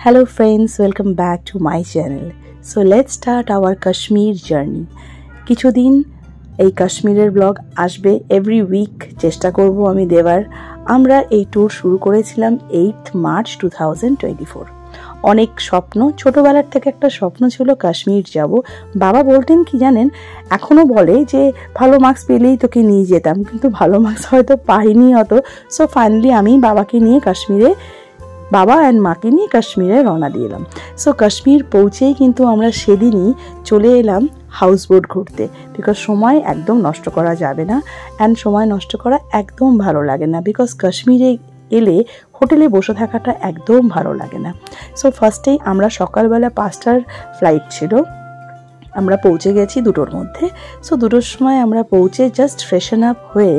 Hello friends, welcome back to my channel. So let's start our Kashmir journey. কিছুদিন এই কাশ্মীরের blog আসবে every week, চেষ্টা করব আমি দেওয়ার। আমরা এই ট্যুর শুরু করেছিলাম 8 মার্চ 2024। অনেক স্বপ্ন, ছোটবেলার থেকে একটা স্বপ্ন ছিল কাশ্মীর যাব। বাবা বলতেন কি জানেন, এখনো বলে যে ভালো মার্কস পেলেই তোকে নিয়ে যেতাম, কিন্তু ভালো মার্কস হয়তো পাইনি অত। সো ফাইনালি আমি বাবাকে নিয়ে বাবা অ্যান্ড মাকে নিয়ে কাশ্মীরে রওনা দিলাম। সো কাশ্মীর পৌঁছেই কিন্তু আমরা সেদিনই চলে এলাম হাউস বোট ঘুরতে, বিকজ সময় একদম নষ্ট করা যাবে না, অ্যান্ড সময় নষ্ট করা একদম ভালো লাগে না, বিকজ কাশ্মীরে এলে হোটেলে বসে থাকাটা একদম ভালো লাগে না। সো ফার্স্টেই আমরা সকালবেলা 5টার ফ্লাইট ছিল, আমরা পৌঁছে গেছি 2টোর মধ্যে। সো 2টোর সময় আমরা পৌঁছে জাস্ট ফ্রেশন আপ হয়ে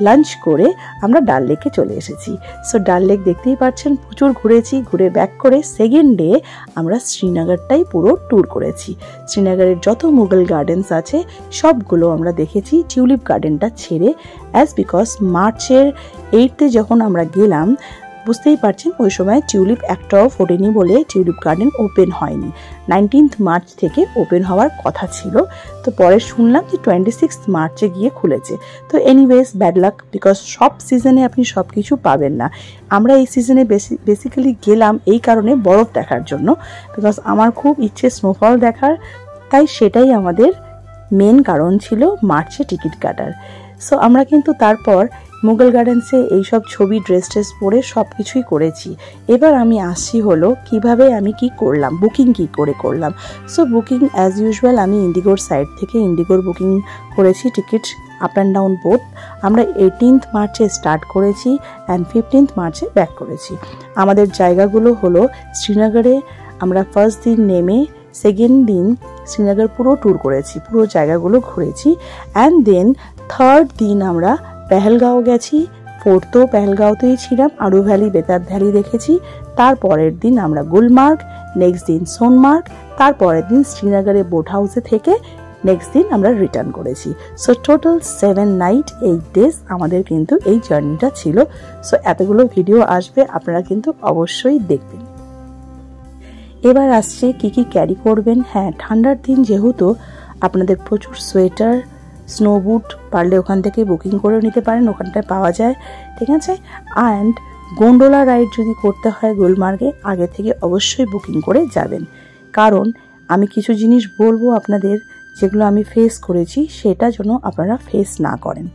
লাঞ্চ করে আমরা ডাল লেকে চলে এসেছি। সো ডাল লেক দেখতেই পাচ্ছেন, প্রচুর ঘুরেছি। ঘুরে ব্যাক করে সেকেন্ড ডে আমরা শ্রীনগরটাই পুরো ট্যুর করেছি। শ্রীনগরের যত মুঘল গার্ডেন্স আছে সবগুলো আমরা দেখেছি, টিউলিপ গার্ডেনটা ছেড়ে, বিকজ মার্চের 8 যখন আমরা গেলাম, বুঝতেই পারছেন ওই সময় টিউলিপ একটাও ফোটেনি বলে টিউলিপ গার্ডেন ওপেন হয়নি। 19 মার্চ থেকে ওপেন হওয়ার কথা ছিল, তো পরে শুনলাম যে 26 মার্চে গিয়ে খুলেছে। তো এনিওয়েজ ব্যাড লাক, বিকজ সব সিজনে আপনি সব কিছু পাবেন না। আমরা এই সিজনে বেসিক্যালি গেলাম এই কারণে বরফ দেখার জন্য, বিকজ আমার খুব ইচ্ছে স্নোফল দেখার, তাই সেটাই আমাদের মেন কারণ ছিল মার্চে টিকিট কাটার। সো আমরা কিন্তু তারপর মুঘল গার্ডেন্সে এইসব ছবি, ড্রেস পরে সব কিছুই করেছি। এবার আমি আসছি হলো কিভাবে আমি কি করলাম, বুকিং কি করে করলাম। সো বুকিং অ্যাজ ইউজুয়াল আমি ইন্ডিগোর সাইট থেকে ইন্ডিগোর বুকিং করেছি ticket, up and down both. আমরা 18 মার্চে স্টার্ট করেছি অ্যান্ড 15 মার্চে ব্যাক করেছি। আমাদের জায়গাগুলো হলো শ্রীনগরে আমরা ফার্স্ট দিন নেমে সেকেন্ড দিন শ্রীনগর পুরো ট্যুর করেছি, পুরো জায়গাগুলো ঘুরেছি। অ্যান্ড দেন থার্ড দিন আমরা পেহেলগাঁও গেছি, ফোর্থও পেহেলগাঁওতেই ছিলাম, আরু ভ্যালি, বেতাব ভ্যালি দেখেছি। তারপরের দিন আমরা গুলমার্গ, নেক্সট দিন সোনমার্গ, তারপরের দিন শ্রীনগরে বোট হাউসে থেকে নেক্সট দিন আমরা রিটার্ন করেছি। সো টোটাল 7 নাইট 8 ডেজ আমাদের কিন্তু এই জার্নিটা ছিল। সো এতগুলো ভিডিও আসবে, আপনারা কিন্তু অবশ্যই দেখবেন। এবার আসছে কি কি ক্যারি করবেন। হ্যাঁ, ঠান্ডার দিন যেহেতু আপনাদের প্রচুর সোয়েটার, স্নো বুট পারলে ওখান থেকে বুকিং করে নিতে পারেন, ওখানটায় পাওয়া যায়, ঠিক আছে। অ্যান্ড গোন্ডোলা রাইড যদি করতে হয় গুলমার্গে, আগে থেকে অবশ্যই বুকিং করে যাবেন, কারণ আমি কিছু জিনিস বলবো আপনাদের যেগুলো আমি ফেস করেছি, সেটা যেন আপনারা ফেস না করেন।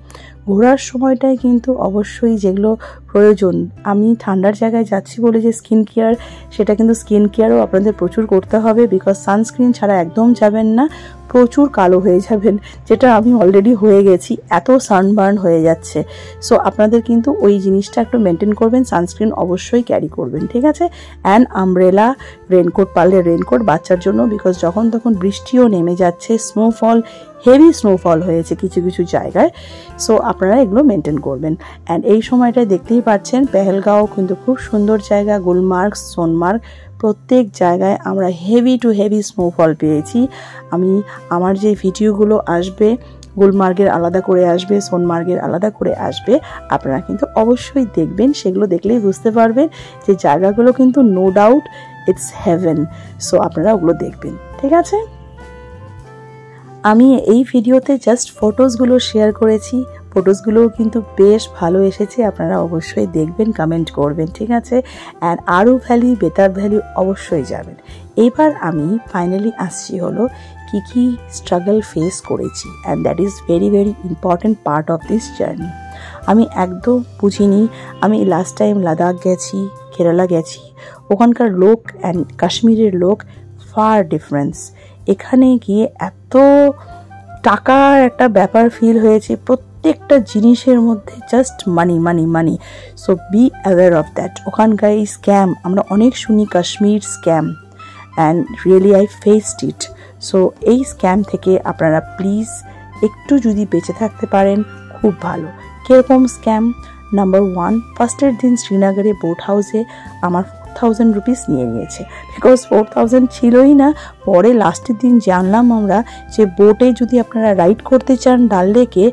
ঘোরার সময়টায় কিন্তু অবশ্যই যেগুলো প্রয়োজন, আমি ঠান্ডার জায়গায় যাচ্ছি বলে যে স্কিন কেয়ার, সেটা কিন্তু স্কিন কেয়ারও আপনাদের প্রচুর করতে হবে, বিকজ সানস্ক্রিন ছাড়া একদম যাবেন না, প্রচুর কালো হয়ে যাবেন, যেটা আমি অলরেডি হয়ে গেছি, এত সানবার্ন হয়ে যাচ্ছে। সো আপনাদের কিন্তু ওই জিনিসটা একটু মেনটেন করবেন, সানস্ক্রিন অবশ্যই ক্যারি করবেন, ঠিক আছে। অ্যান্ড আমব্রেলা, রেনকোট পারলে রেনকোট বাচ্চার জন্য, বিকজ যখন তখন বৃষ্টিও নেমে যাচ্ছে, স্নোফল, হেভি স্নোফল হয়েছে কিছু কিছু জায়গায়। সো আপনারা এগুলো মেনটেন করবেন। অ্যান্ড এই সময়টায় দেখতেই পাচ্ছেন পেহেলগাঁও কিন্তু খুব সুন্দর জায়গা, গুলমার্গ, সোনমার্গ, প্রত্যেক জায়গায় আমরা হেভি টু হেভি স্নোফল পেয়েছি। আমার যে ভিডিওগুলো আসবে, গুলমার্গের আলাদা করে আসবে, সোনমার্গের আলাদা করে আসবে, আপনারা কিন্তু অবশ্যই দেখবেন। সেগুলো দেখলেই বুঝতে পারবেন যে জায়গাগুলো কিন্তু no doubt it's heaven. So আপনারা ওগুলো দেখবেন, ঠিক আছে। আমি এই ভিডিওতে জাস্ট ফটোসগুলো শেয়ার করেছি, ফটোসগুলোও কিন্তু বেশ ভালো এসেছে, আপনারা অবশ্যই দেখবেন, কমেন্ট করবেন, ঠিক আছে। And Aru valley, Betaab valley অবশ্যই যাবেন। এবার আমি ফাইনালি আসছি হলো কি কি স্ট্রাগল ফেস করেছি, and that is very very important part of this journey. আমি একদম বুঝিনি। আমি লাস্ট টাইম লাদাখ গেছি, কেরালা গেছি, ওখানকার লোক অ্যান্ড কাশ্মীরের লোক ফার ডিফারেন্স। এখানে গিয়ে এত টাকার একটা ব্যাপার ফিল হয়েছে, প্রত্যেকটা জিনিসের মধ্যে just money money money. So be aware of that. ওখানকার এই স্ক্যাম আমরা অনেক শুনি, Kashmir scam, and really I faced it. So এই স্ক্যাম থেকে আপনারা প্লিজ একটু যদি বেঁচে থাকতে পারেন খুব ভালো। কীরকম স্ক্যাম? নাম্বার 1, ফার্স্টের দিন শ্রীনগরে বোট হাউসে আমার 4000 রুপিস নিয়ে নিয়েছে, বিকজ 4000 ছিলই না। পরে লাস্টের দিন জানলাম আমরা যে বোটে যদি আপনারা রাইড করতে চান ডাল লেকে,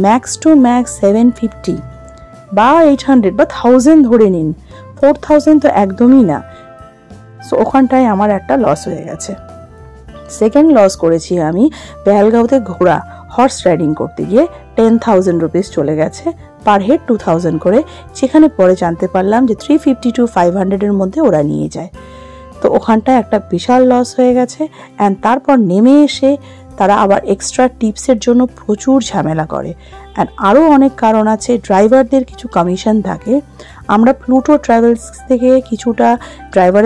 ম্যাক্স টু ম্যাক্স 750 বা 800 বা 1000 ধরে নিন, 4000 তো একদমই না। সো ওখানটায় আমার একটা লস হয়ে গেছে। সেকেন্ড লস করেছি আমি পেহেলগাঁওতে ঘোড়া হর্স রাইডিং করতে গিয়ে 10,000 রুপিস চলে গেছে, পার হেড 2,000 করে, যেখানে পরে জানতে পারলাম যে 350 to 500 মধ্যে ওরা নিয়ে যায়। তো ওখানটায় একটা বিশাল লস হয়ে গেছে। অ্যান্ড তারপর নেমে এসে তারা আবার এক্সট্রা টিপসের জন্য প্রচুর ঝামেলা করে। অ্যান্ড আরও অনেক কারণ আছে, ড্রাইভারদের কিছু কমিশন থাকে। আমরা প্লুটো ট্রাভেলস থেকে কিছুটা ড্রাইভার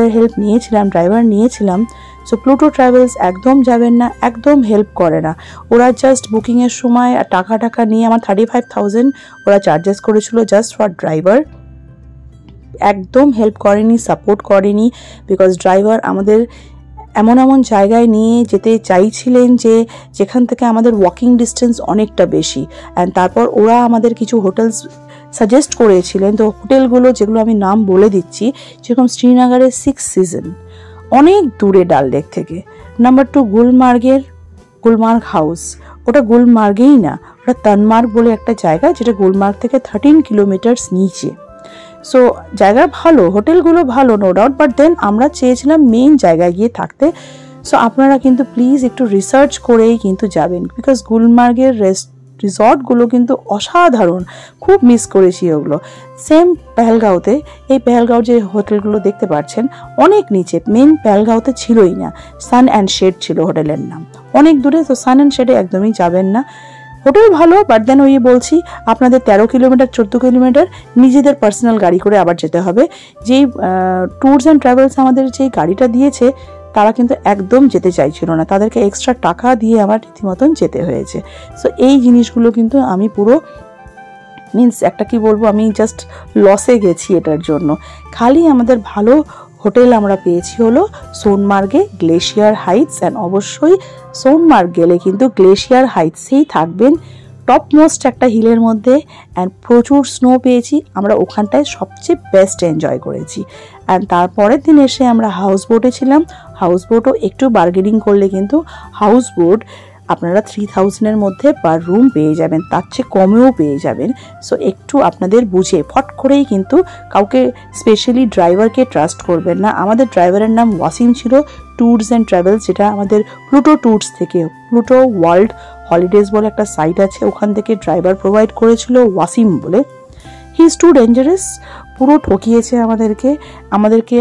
নিয়েছিলাম। সো প্লুটো ট্রাভেলস একদম যাবেন না, একদম হেল্প করে না। ওরা জাস্ট বুকিংয়ের সময় টাকা নিয়ে আমার 35,000 ওরা চার্জেস করেছিল জাস্ট ফর ড্রাইভার। একদম হেল্প করেনি, সাপোর্ট করেনি, বিকজ ড্রাইভার আমাদের এমন জায়গায় নিয়ে যেতে চাইছিলেন যেখান থেকে আমাদের ওয়াকিং ডিস্টেন্স অনেকটা বেশি। অ্যান্ড তারপর ওরা আমাদের কিছু হোটেলস সাজেস্ট করেছিলেন। তো হোটেলগুলো যেগুলো আমি নাম বলে দিচ্ছি, যেরকম শ্রীনগরের 6 সিজন, অনেক দূরে ডাল লেক থেকে। নাম্বার 2 গুলমার্গ হাউস, ওটা গুলমার্গেই না, ওটা তনমার্গ বলে একটা জায়গা, যেটা গুলমার্গ থেকে 13 কিলোমিটার্স নিচে। সো জায়গা ভালো, হোটেলগুলো ভালো, নো ডাউট, বাট দেন আমরা চেয়েছিলাম মেইন জায়গায় গিয়ে থাকতে। সো আপনারা কিন্তু প্লিজ একটু রিসার্চ করেই কিন্তু যাবেন, বিকজ গুলমার্গের রিসর্টগুলো কিন্তু অসাধারণ, খুব মিস করেছি ওগুলো। সেম পেহেলগাঁওতে, এই পেহেলগাঁও যে হোটেলগুলো দেখতে পাচ্ছেন অনেক নিচে, মেন পেহেলগাঁওতে ছিলই না, সান অ্যান্ড শেড ছিল হোটেলের নাম, অনেক দূরে। তো সান অ্যান্ড শেডে একদমই যাবেন না। হোটেল ভালো, বাট দেন ওই বলছি আপনাদের 13 কিলোমিটার 14 কিলোমিটার নিজেদের পার্সোনাল গাড়ি করে আবার যেতে হবে। যেই ট্যুরস অ্যান্ড ট্রাভেলস আমাদের যেই গাড়িটা দিয়েছে তারা কিন্তু একদম যেতে চাইছিল না, তাদেরকে এক্সট্রা টাকা দিয়ে আমার রীতিমতন যেতে হয়েছে। সো এই জিনিসগুলো কিন্তু আমি পুরো একটা কি বলবো, আমি জাস্ট লসে গেছি এটার জন্য। খালি আমাদের ভালো হোটেল আমরা পেয়েছি হলো সোনমার্গে গ্লেশিয়ার হাইটস। অ্যান্ড অবশ্যই সোনমার্গ গেলে কিন্তু গ্লেশিয়ার হাইটসেই থাকবেন, টপ মোস্ট একটা হিলের মধ্যে। অ্যান্ড প্রচুর স্নো পেয়েছি আমরা, ওখানটায় সবচেয়ে বেস্ট এনজয় করেছি। অ্যান্ড তারপরের দিন এসে আমরা হাউস বোটে ছিলাম। হাউস বোটও একটু বার্গেনিং করলে কিন্তু হাউস বোট আপনারা 3,000-এর মধ্যে পার রুম পেয়ে যাবেন, তার চেয়ে কমেও পেয়ে যাবেন। সো একটু আপনাদের বুঝে ফট করেই কিন্তু কাউকে, স্পেশালি ড্রাইভারকে ট্রাস্ট করবেন না। আমাদের ড্রাইভারের নাম ওয়াসিম ছিল, ট্যুরস অ্যান্ড ট্রাভেলস, যেটা আমাদের প্লুটো ট্যুরস থেকে, প্লুটো ওয়ার্ল্ড হলিডেজ বলে একটা সাইট আছে, ওখান থেকে ড্রাইভার প্রোভাইড করেছিল ওয়াসিম বলে। হি ইজ টু ডেঞ্জারাস, পুরো ঠকিয়েছে আমাদেরকে।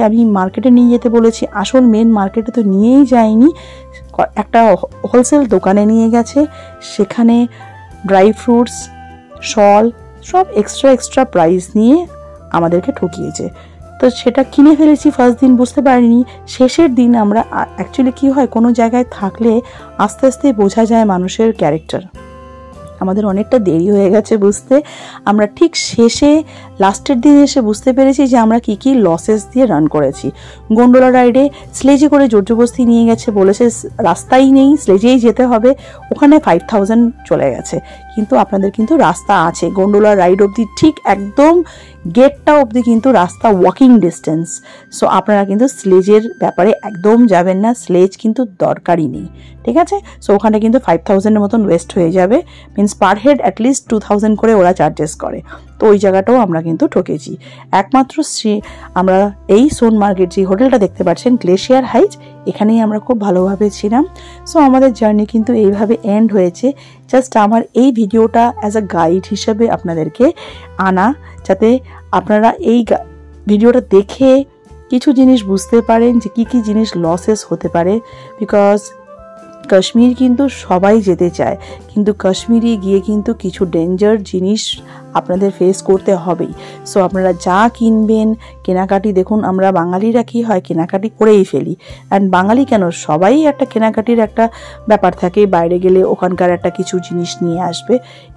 আমি মার্কেটে নিয়ে যেতে বলেছি, আসল মেন মার্কেটে তো নিয়েই যায়নি, একটা হোলসেল দোকানে নিয়ে গেছে, সেখানে ড্রাই ফ্রুটস, শল সব এক্সট্রা প্রাইস নিয়ে আমাদেরকে ঠকিয়েছে। তো সেটা কিনে ফেলেছি, ফার্স্ট দিন বুঝতে পারিনি, শেষের দিন আমরা অ্যাকচুয়ালি কি হয়, কোনো জায়গায় থাকলে আস্তে আস্তে বোঝা যায় মানুষের ক্যারেক্টার। আমাদের অনেকটা দেরি হয়ে গেছে বুঝতে, আমরা ঠিক শেষে লাস্টের দিন এসে বুঝতে পেরেছি যে আমরা কি লসেস দিয়ে রান করেছি। গন্ডোলা রাইডে স্লেজে করে জোরজবস্তি নিয়ে গেছে, বলেছে রাস্তাই নেই, স্লেজেই যেতে হবে, ওখানে 5,000 চলে গেছে। কিন্তু আপনাদের কিন্তু রাস্তা আছে, গন্ডোলা রাইড অবধি ঠিক একদম গেটটা অবধি কিন্তু রাস্তা ওয়াকিং ডিস্টেন্স। সো আপনারা কিন্তু স্লেজের ব্যাপারে একদম যাবেন না, স্লেজ কিন্তু দরকারই নেই, ঠিক আছে। সো ওখানে কিন্তু 5,000-এর মতন ওয়েস্ট হয়ে যাবে, মিনস পার হেড অ্যাটলিস্ট 2,000 করে ওরা চার্জেস করে। তো ওই জায়গাটাও আমরা কিন্তু ঠকেছি। একমাত্র আমরা এই সোনমার্গের যে হোটেলটা দেখতে পাচ্ছেন গ্লেশিয়ার হাইট, এখানেই আমরা খুব ভালোভাবে ছিলাম। সো আমাদের জার্নি কিন্তু এইভাবে এন্ড হয়েছে। জাস্ট আমার এই ভিডিওটা অ্যাজ আ গাইড হিসেবে আপনাদেরকে আনা, যাতে আপনারা এই ভিডিওটা দেখে কিছু জিনিস বুঝতে পারেন যে কি জিনিস লসেস হতে পারে। বিকজ কাশ্মীর কিন্তু সবাই যেতে চায়, কিন্তু কাশ্মীরে গিয়ে কিন্তু কিছু ডেঞ্জার জিনিস আপনাদের ফেস করতে হবেই। সো আপনারা যা কিনবেন, কেনাকাটি, দেখুন আমরা বাঙালিরা কি হয়, কেনাকাটি করেই ফেলি। অ্যান্ড বাঙালি কেন, সবাই একটা কেনাকাটির একটা ব্যাপার থাকে, বাইরে গেলে ওখানকার একটা কিছু জিনিস নিয়ে আসবে।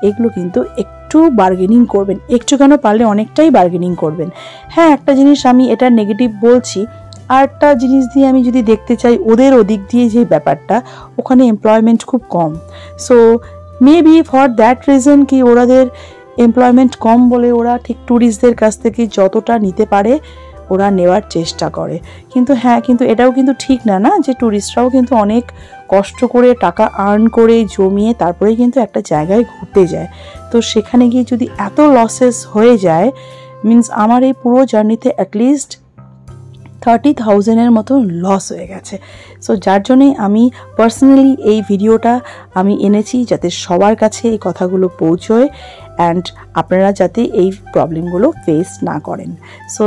এগুলো কিন্তু একটু বার্গেনিং করবেন, একটু কেন পারলে অনেকটাই বার্গেনিং করবেন। হ্যাঁ, একটা জিনিস আমি এটা নেগেটিভ বলছি, আর একটা জিনিস দিয়ে আমি যদি দেখতে চাই ওদের ওদিক দিয়ে যে ব্যাপারটা, ওখানে এমপ্লয়মেন্ট খুব কম। So maybe for that reason কি ওরাদের এমপ্লয়মেন্ট কম বলে ওরা ঠিক ট্যুরিস্টদের কাছ থেকে যতটা নিতে পারে ওরা নেওয়ার চেষ্টা করে। কিন্তু হ্যাঁ, কিন্তু এটাও কিন্তু ঠিক না যে ট্যুরিস্টরাও কিন্তু অনেক কষ্ট করে টাকা আর্ন করে জমিয়ে তারপরে কিন্তু একটা জায়গায় ঘুরতে যায়। তো সেখানে গিয়ে যদি এত লসেস হয়ে যায়, মিনস আমার এই পুরো জার্নিতে অ্যাটলিস্ট 30,000-এর মতো লস হয়ে গেছে। সো যার জন্যে আমি পার্সোনালি এই ভিডিওটা আমি এনেছি যাতে সবার কাছে এই কথাগুলো পৌঁছয় অ্যান্ড আপনারা যাতে এই প্রবলেমগুলো ফেস না করেন। সো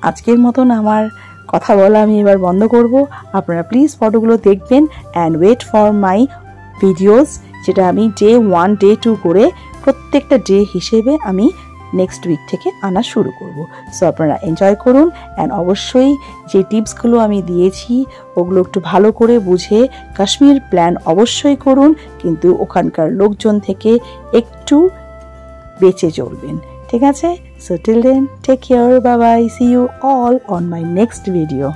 আজকের মতন আমার কথা বলা আমি এবার বন্ধ করব। আপনারা প্লিজ ফটোগুলো দেখবেন and wait for my videos, যেটা আমি ডে 1 ডে 2 করে প্রত্যেকটা ডে হিসেবে আমি নেক্সট উইক থেকে আনা শুরু করব। সো আপনারা এনজয় করুন অ্যান্ড অবশ্যই যে টিপসগুলো আমি দিয়েছি ওগুলো একটু ভালো করে বুঝে কাশ্মীর প্ল্যান অবশ্যই করুন, কিন্তু ওখানকার লোকজন থেকে একটু বেঁচে চলবেন, ঠিক আছে? So till then take care, bye bye, see you all on my next video.